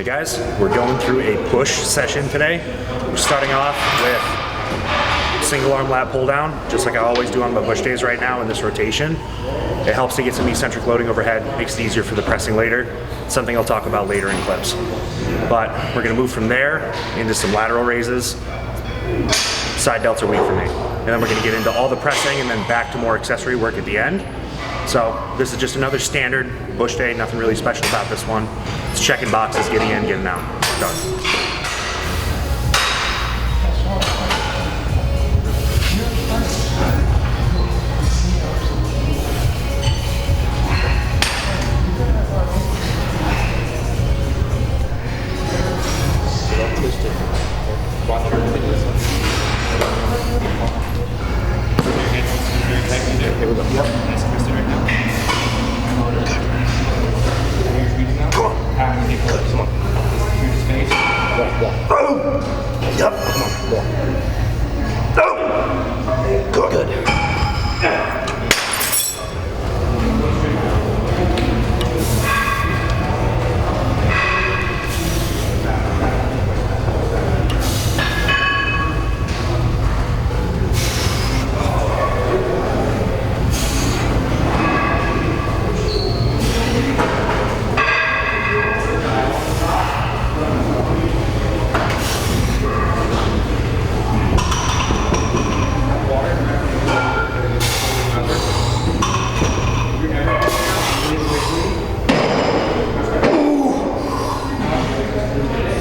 Hey guys, we're going through a push session today. We're starting off with single arm lat pull down, just like I always do on my push days right now in this rotation. It helps to get some eccentric loading overhead, makes it easier for the pressing later. It's something I'll talk about later in clips. But we're gonna move from there into some lateral raises. Side delts are weak for me. And then we're gonna get into all the pressing and then back to more accessory work at the end. So this is just another standard push day, nothing really special about this one. It's checking boxes, getting in, getting out. Done.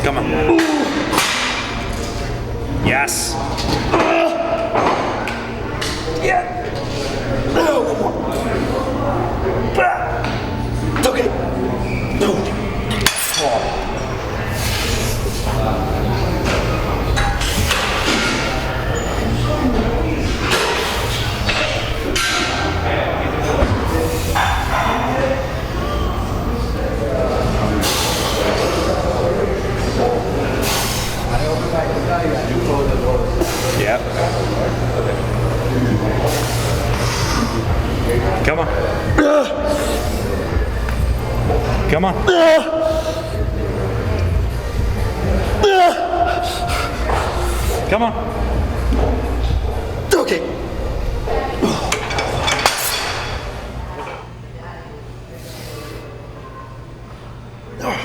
Come on. Yes. Yeah. Okay. No. Yep. Come on. Come on. Come on. Okay. Come on.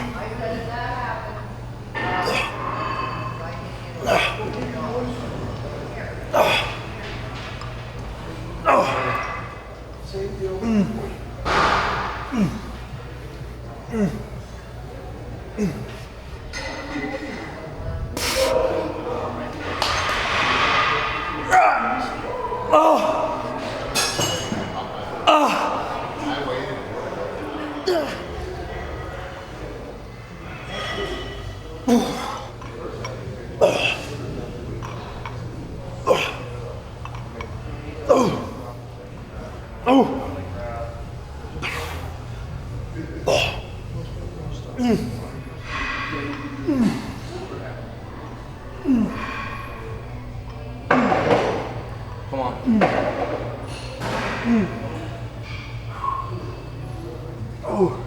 Oh.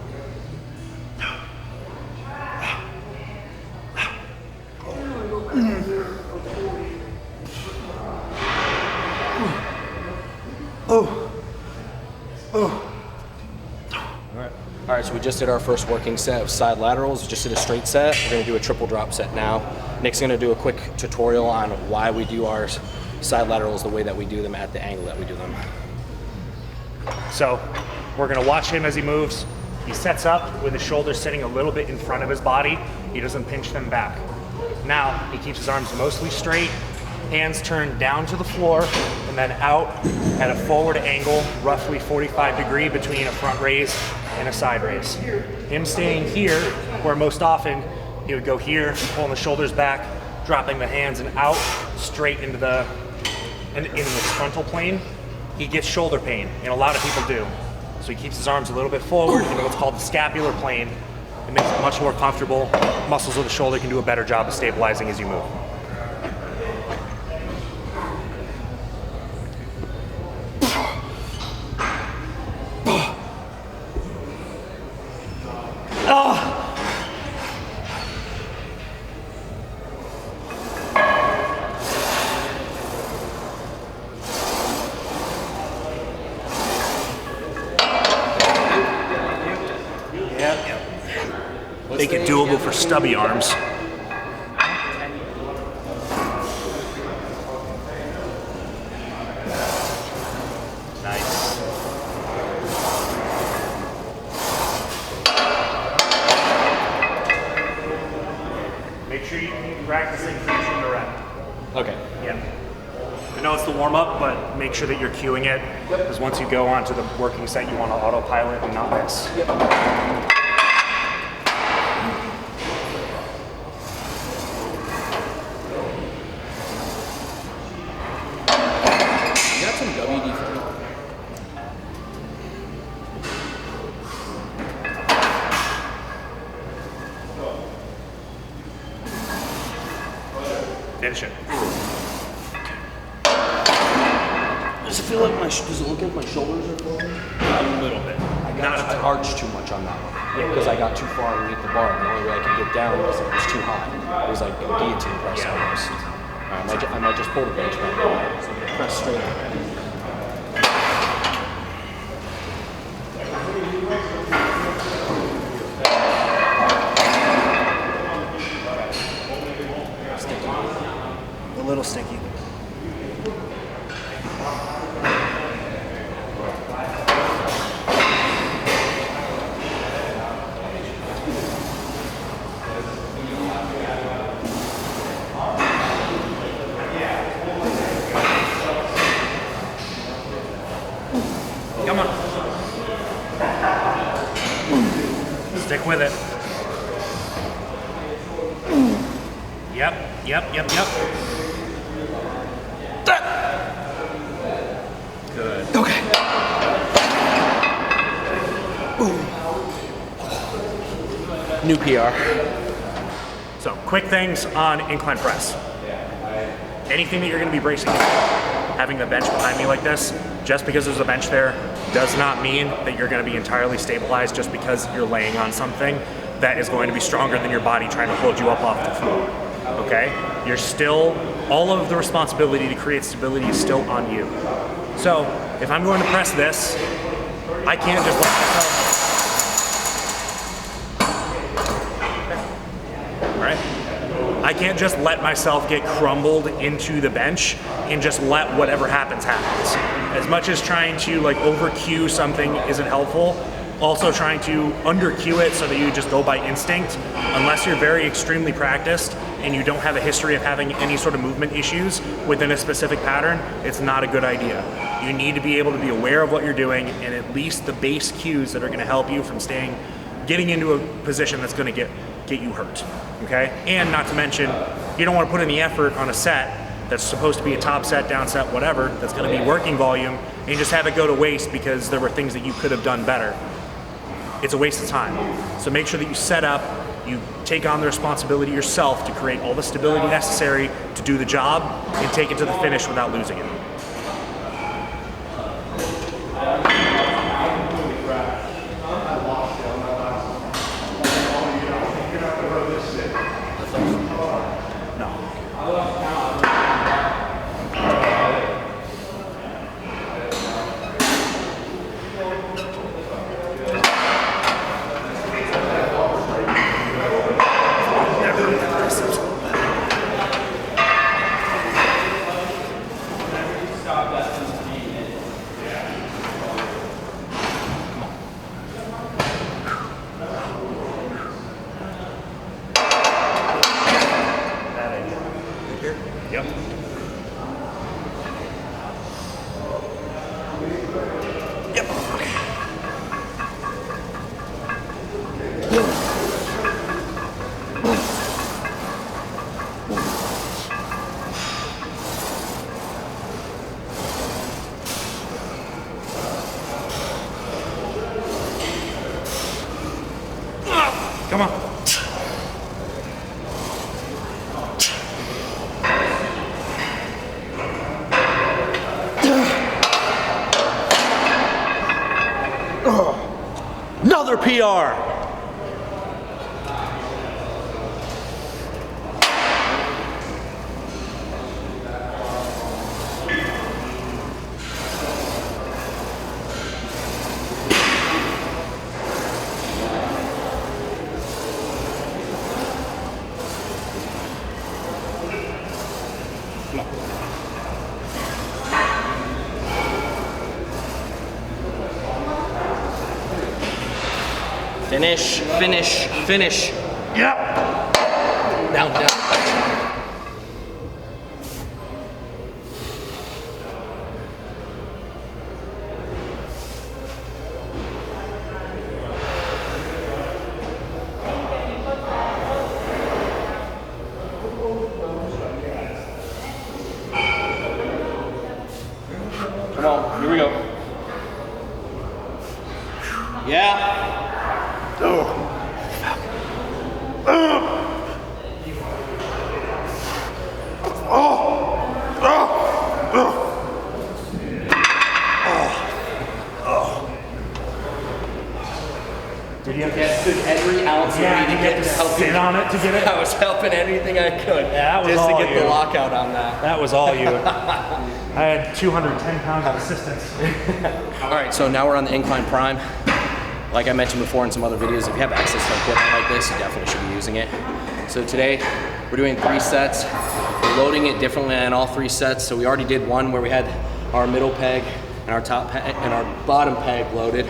All right, so we just did our first working set of side laterals. We just did a straight set. We're gonna do a triple drop set now. Nick's gonna do a quick tutorial on why we do our side laterals the way that we do them at the angle that we do them. So we're gonna watch him as he moves. He sets up with his shoulders sitting a little bit in front of his body. He doesn't pinch them back. Now he keeps his arms mostly straight, hands turned down to the floor, and then out at a forward angle, roughly 45 degree between a front raise and a side raise. Him staying here, where most often he would go here, pulling the shoulders back, dropping the hands and out, straight into the frontal plane. He gets shoulder pain, and a lot of people do. So he keeps his arms a little bit forward into what's called the scapular plane. It makes it much more comfortable. Muscles of the shoulder can do a better job of stabilizing as you move. make it doable for stubby arms. Nice. Make sure you keep practicing finishing the rep. Okay. Yeah. I know it's the warm-up, but make sure that you're cueing it, because once you go onto the working set, you want to autopilot and not miss. Yep. You got some WD for me? Finish it. Does it feel like does it look like my shoulders are falling? A little bit. I arched too much on that one. Because I got too far underneath the bar. And the only way I could get down was it was too high. It was like a guillotine press almost. I might just pull the bench back down. So I'm gonna press straight. A little sticky. Come on. Stick with it. Yep. Good. Okay. New PR. So, quick things on incline press. Anything that you're going to be bracing, having the bench behind me like this, just because there's a bench there, does not mean that you're going to be entirely stabilized just because you're laying on something that is going to be stronger than your body trying to hold you up off the floor. Okay? You're still, all of the responsibility to create stability is still on you. So, if I'm going to press this, I can't just let myself. Right? I can't just let myself get crumbled into the bench and just let whatever happens. As much as trying to like over cue something isn't helpful, also trying to under cue it so that you just go by instinct, unless you're very extremely practiced and you don't have a history of having any sort of movement issues within a specific pattern, it's not a good idea. You need to be able to be aware of what you're doing and at least the base cues that are going to help you from getting into a position that's going to get you hurt, okay? And not to mention, you don't want to put in the effort on a set that's supposed to be a top set, down set, whatever, that's going to be working volume, and just have it go to waste because there were things that you could have done better. It's a waste of time. So make sure that you set up, you take on the responsibility yourself to create all the stability necessary to do the job and take it to the finish without losing it. Yep. Yep. Come on. Another PR. Finish, finish, finish. Yep. Down, down. Come on, here we go. Yeah. Oh. Did you get every ounce of me to get to help sit on it to get it? I was helping anything I could that was just all to get you. the lockout on that. That was all you. I had 210 pounds of assistance. All right, so now we're on the Incline Prime. Like I mentioned before in some other videos, if you have access to equipment like this, you definitely should be using it. So today, we're doing 3 sets. We're loading it differently on all 3 sets. So we already did one where we had our middle peg and our top peg and our bottom peg loaded.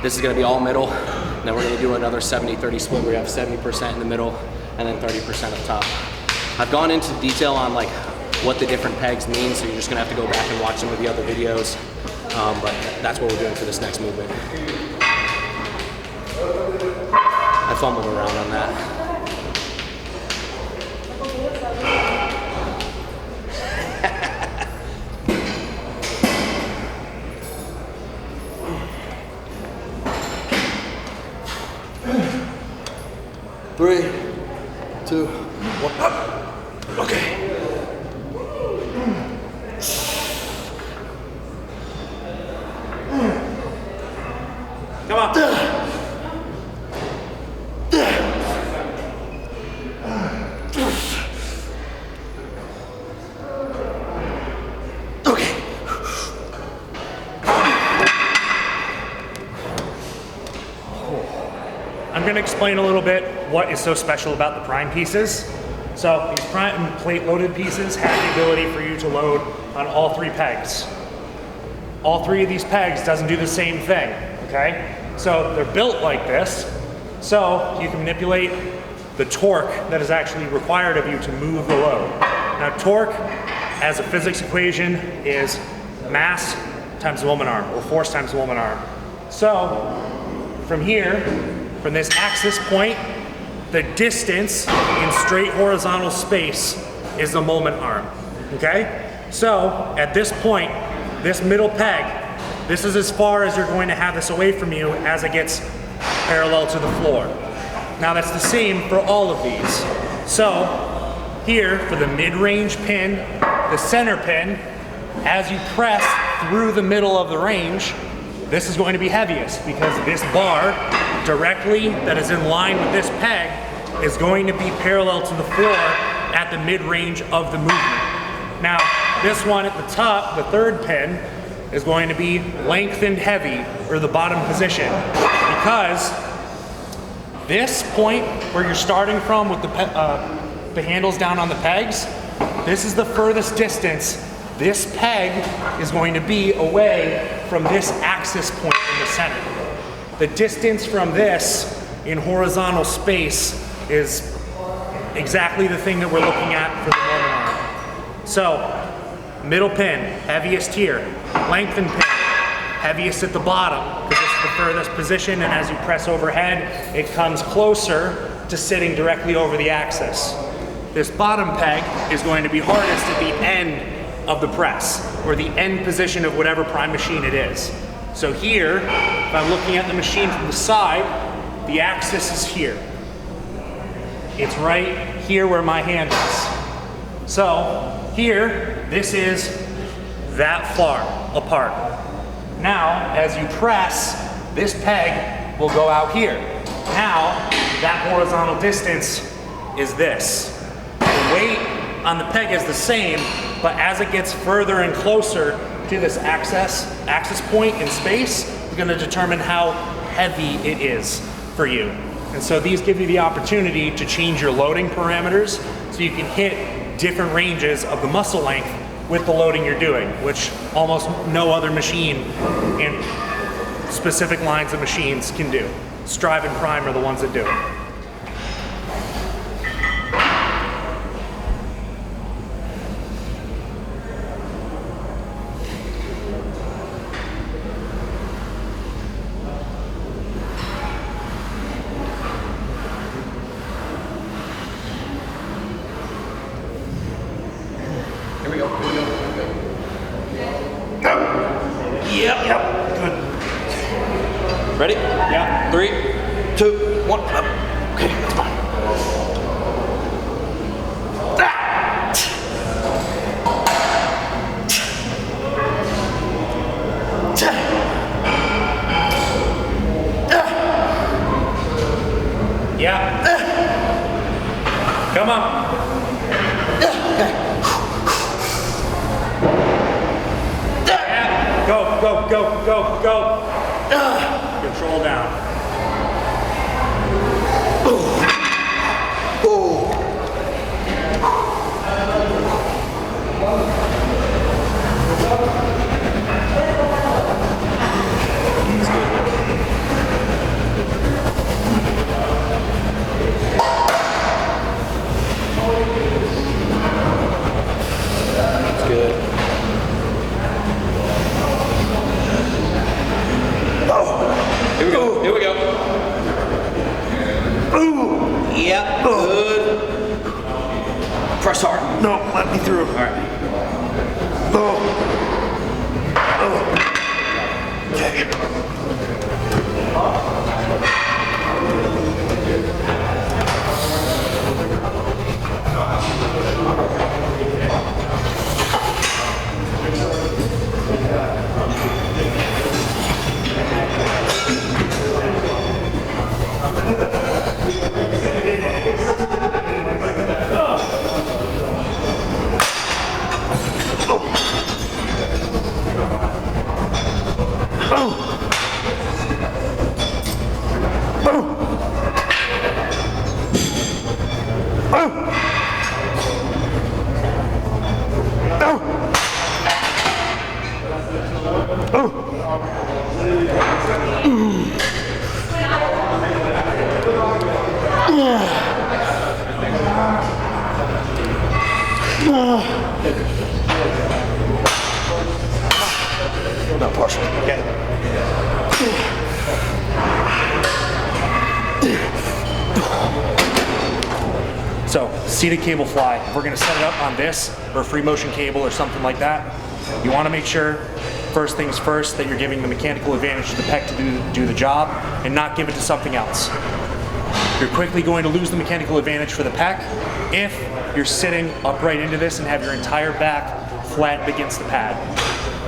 This is gonna be all middle. And then we're gonna do another 70-30 split where we have 70% in the middle and then 30% up top. I've gone into detail on like what the different pegs mean, so you're just gonna have to go back and watch some of the other videos. But that's what we're doing for this next movement. I fumbled around on that. Three, 2, 1. Okay. Come on. Okay. I'm going to explain a little bit what is so special about the prime pieces. So these prime plate loaded pieces have the ability for you to load on all 3 pegs. All 3 of these pegs doesn't do the same thing, okay? So they're built like this, so you can manipulate the torque that is actually required of you to move the load. Now torque, as a physics equation, is mass times the moment arm, or force times the moment arm. So from here, from this axis point, the distance in straight horizontal space is the moment arm, okay? So at this point, this middle peg, this is as far as you're going to have this away from you as it gets parallel to the floor. Now that's the same for all of these. So here for the mid-range pin, the center pin, as you press through the middle of the range, this is going to be heaviest because this bar directly that is in line with this peg is going to be parallel to the floor at the mid-range of the movement. Now, this one at the top, the third pin, is going to be lengthened heavy, or the bottom position, because this point where you're starting from with the handles down on the pegs, this is the furthest distance this peg is going to be away from this axis point in the center. The distance from this in horizontal space is exactly the thing that we're looking at for the moment arm. So, middle pin, heaviest here. Lengthened pin, heaviest at the bottom, because it's the furthest position, and as you press overhead, it comes closer to sitting directly over the axis. This bottom peg is going to be hardest at the end of the press, or the end position of whatever prime machine it is. So here, if I'm looking at the machine from the side, the axis is here. It's right here where my hand is. So here, this is that far apart. Now, as you press, this peg will go out here. Now, that horizontal distance is this. The weight on the peg is the same, but as it gets further and closer to this axis point in space, is going to determine how heavy it is for you. And so these give you the opportunity to change your loading parameters so you can hit different ranges of the muscle length with the loading you're doing, which almost no other machine in specific lines of machines can do. Strive and Prime are the ones that do it. Here we go. Yep. Good. Ready? Yeah. 3, 2, 1. Up. Okay, that's fine. Yeah. Come on. Yeah. Go. Control down. That's good. Here we go. Yep, good. Press hard. No, let me through. All right. Not partial. Okay. So, seated cable fly. If we're gonna set it up on this or a free motion cable or something like that, you wanna make sure, first things first, that you're giving the mechanical advantage to the pec to do the job and not give it to something else. You're quickly going to lose the mechanical advantage for the pec if you're sitting upright into this and have your entire back flattened against the pad.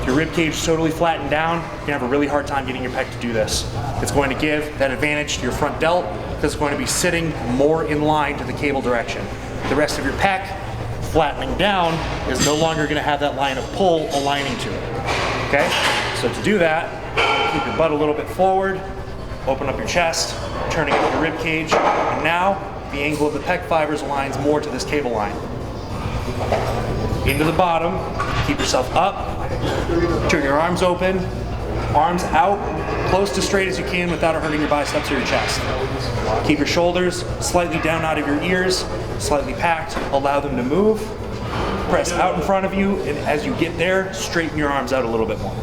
If your rib cage is totally flattened down, you're gonna have a really hard time getting your pec to do this. It's going to give that advantage to your front delt because it's going to be sitting more in line to the cable direction. The rest of your pec, flattening down, is no longer gonna have that line of pull aligning to it, okay? So to do that, keep your butt a little bit forward, open up your chest, turning up your rib cage, and now the angle of the pec fibers aligns more to this cable line. Into the bottom, keep yourself up, turn your arms open, arms out, close to straight as you can without hurting your biceps or your chest. Keep your shoulders slightly down out of your ears, slightly packed, allow them to move. Press out in front of you, and as you get there, straighten your arms out a little bit more.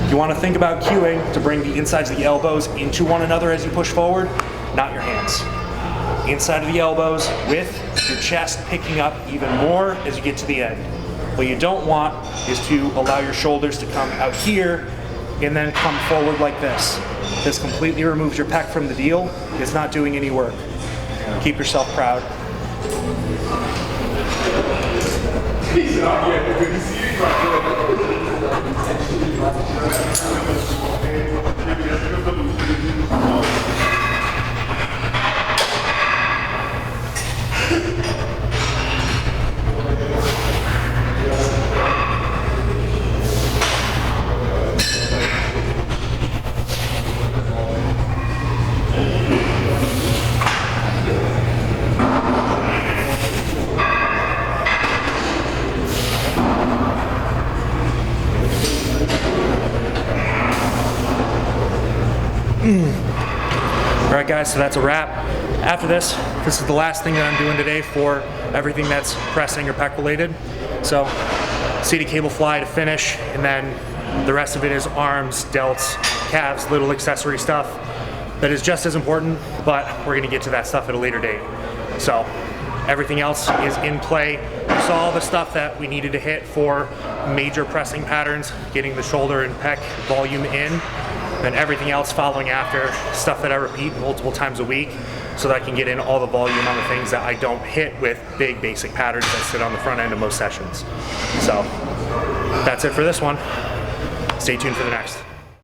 You want to think about cueing to bring the insides of the elbows into one another as you push forward, not your hands. Inside of the elbows with your chest picking up even more as you get to the end. What you don't want is to allow your shoulders to come out here and then come forward like this. This completely removes your pec from the deal. It's not doing any work. Keep yourself proud. right, guys, so that's a wrap. After this is the last thing that I'm doing today for everything that's pressing or pec related. So seated cable fly to finish, and then the rest of it is arms, delts, calves, little accessory stuff that is just as important, but we're gonna get to that stuff at a later date. So everything else is in play. We saw all the stuff that we needed to hit for major pressing patterns, getting the shoulder and pec volume in, and everything else following after, stuff that I repeat multiple times a week so that I can get in all the volume on the things that I don't hit with big basic patterns that sit on the front end of most sessions. So that's it for this one. Stay tuned for the next.